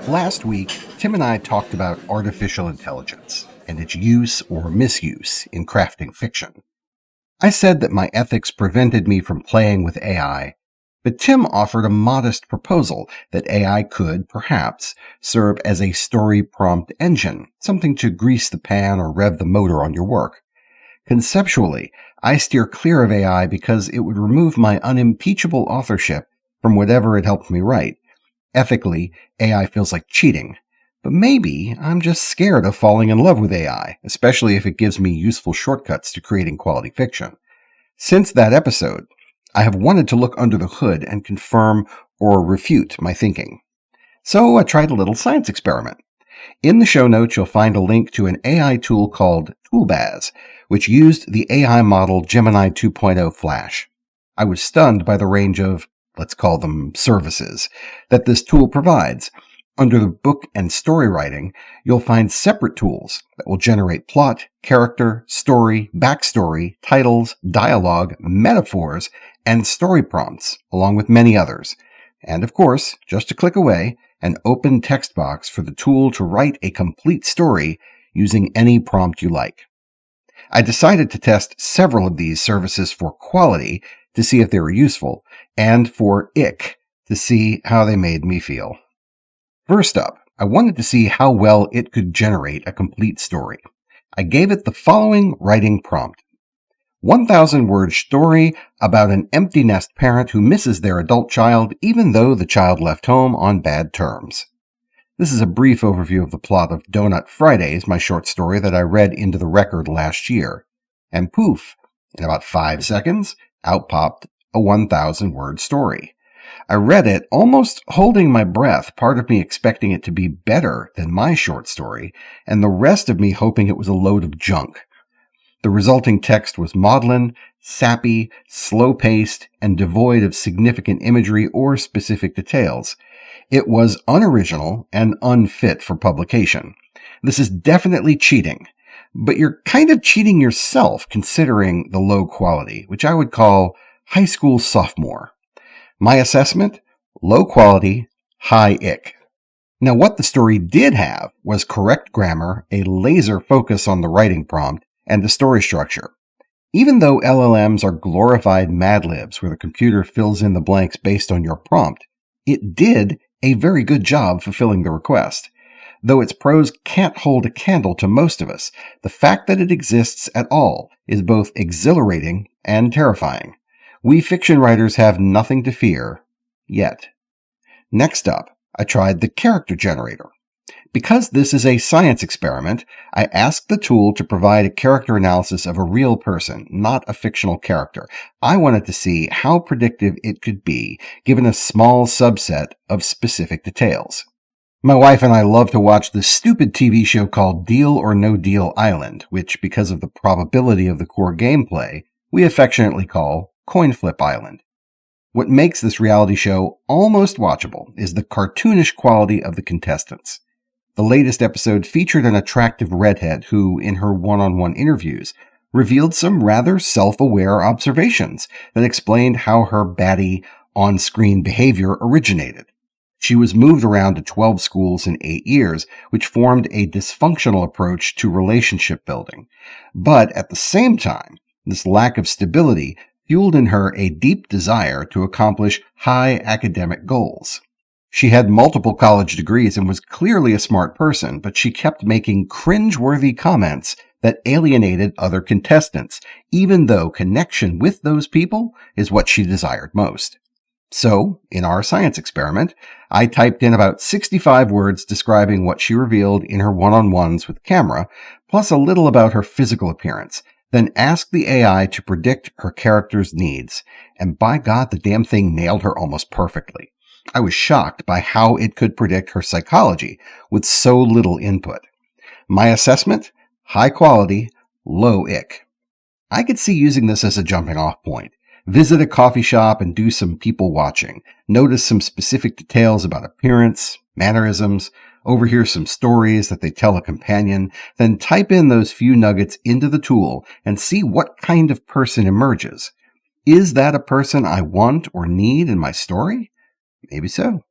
Last week, Tim and I talked about artificial intelligence and its use or misuse in crafting fiction. I said that my ethics prevented me from playing with AI, but Tim offered a modest proposal that AI could, perhaps, serve as a story prompt engine, something to grease the pan or rev the motor on your work. Conceptually, I steer clear of AI because it would remove my unimpeachable authorship from whatever it helped me write. Ethically, AI feels like cheating. But maybe I'm just scared of falling in love with AI, especially if it gives me useful shortcuts to creating quality fiction. Since that episode, I have wanted to look under the hood and confirm or refute my thinking. So I tried a little science experiment. In the show notes, you'll find a link to an AI tool called Toolbaz, which used the AI model Gemini 2.0 Flash. I was stunned by the range of, let's call them services, that this tool provides. Under the book and story writing, you'll find separate tools that will generate plot, character, story, backstory, titles, dialogue, metaphors, and story prompts, along with many others. And of course, just a click away, an open text box for the tool to write a complete story using any prompt you like. I decided to test several of these services for quality to see if they were useful, and for ick to see how they made me feel. First up, I wanted to see how well it could generate a complete story. I gave it the following writing prompt. 1,000-word story about an empty nest parent who misses their adult child even though the child left home on bad terms. This is a brief overview of the plot of Donut Fridays, my short story that I read into the record last year. And poof, in about 5 seconds, out popped a 1,000-word story. I read it almost holding my breath, part of me expecting it to be better than my short story, and the rest of me hoping it was a load of junk. The resulting text was maudlin, sappy, slow-paced, and devoid of significant imagery or specific details. It was unoriginal and unfit for publication. This is definitely cheating, but you're kind of cheating yourself considering the low quality, which I would call high school sophomore. My assessment? Low quality, high ick. Now, what the story did have was correct grammar, a laser focus on the writing prompt, and the story structure. Even though LLMs are glorified Mad Libs where the computer fills in the blanks based on your prompt, it did a very good job fulfilling the request. Though its prose can't hold a candle to most of us, the fact that it exists at all is both exhilarating and terrifying. We fiction writers have nothing to fear, yet. Next up, I tried the character generator. Because this is a science experiment, I asked the tool to provide a character analysis of a real person, not a fictional character. I wanted to see how predictive it could be, given a small subset of specific details. My wife and I love to watch the stupid TV show called Deal or No Deal Island, which, because of the probability of the core gameplay, we affectionately call Coin Flip Island. What makes this reality show almost watchable is the cartoonish quality of the contestants. The latest episode featured an attractive redhead who, in her one-on-one interviews, revealed some rather self-aware observations that explained how her batty, on-screen behavior originated. She was moved around to 12 schools in 8 years, which formed a dysfunctional approach to relationship building. But at the same time, this lack of stability fueled in her a deep desire to accomplish high academic goals. She had multiple college degrees and was clearly a smart person, but she kept making cringe-worthy comments that alienated other contestants, even though connection with those people is what she desired most. So, in our science experiment, I typed in about 65 words describing what she revealed in her one-on-ones with camera, plus a little about her physical appearance, then asked the AI to predict her character's needs, and by God, the damn thing nailed her almost perfectly. I was shocked by how it could predict her psychology with so little input. My assessment? High quality, low ick. I could see using this as a jumping off point. Visit a coffee shop and do some people watching. Notice some specific details about appearance, mannerisms, overhear some stories that they tell a companion, then type in those few nuggets into the tool and see what kind of person emerges. Is that a person I want or need in my story? Maybe so.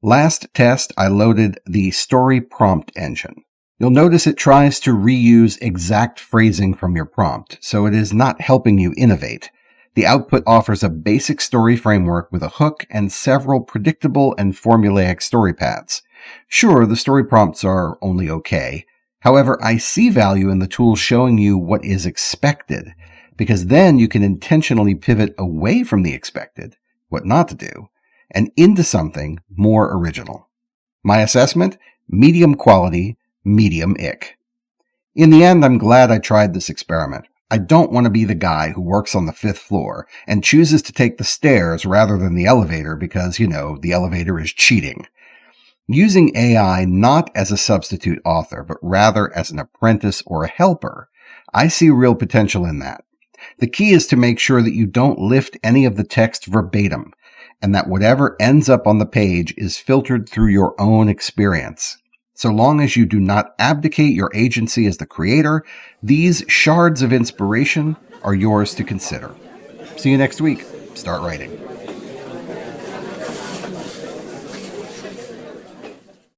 Last test, I loaded the story prompt engine. You'll notice it tries to reuse exact phrasing from your prompt, so it is not helping you innovate. The output offers a basic story framework with a hook and several predictable and formulaic story paths. Sure, the story prompts are only okay. However, I see value in the tool showing you what is expected, because then you can intentionally pivot away from the expected, what not to do, and into something more original. My assessment? Medium quality, medium ick. In the end, I'm glad I tried this experiment. I don't want to be the guy who works on the 5th floor and chooses to take the stairs rather than the elevator because, the elevator is cheating. Using AI not as a substitute author, but rather as an apprentice or a helper, I see real potential in that. The key is to make sure that you don't lift any of the text verbatim, and that whatever ends up on the page is filtered through your own experience. So long as you do not abdicate your agency as the creator, these shards of inspiration are yours to consider. See you next week. Start writing.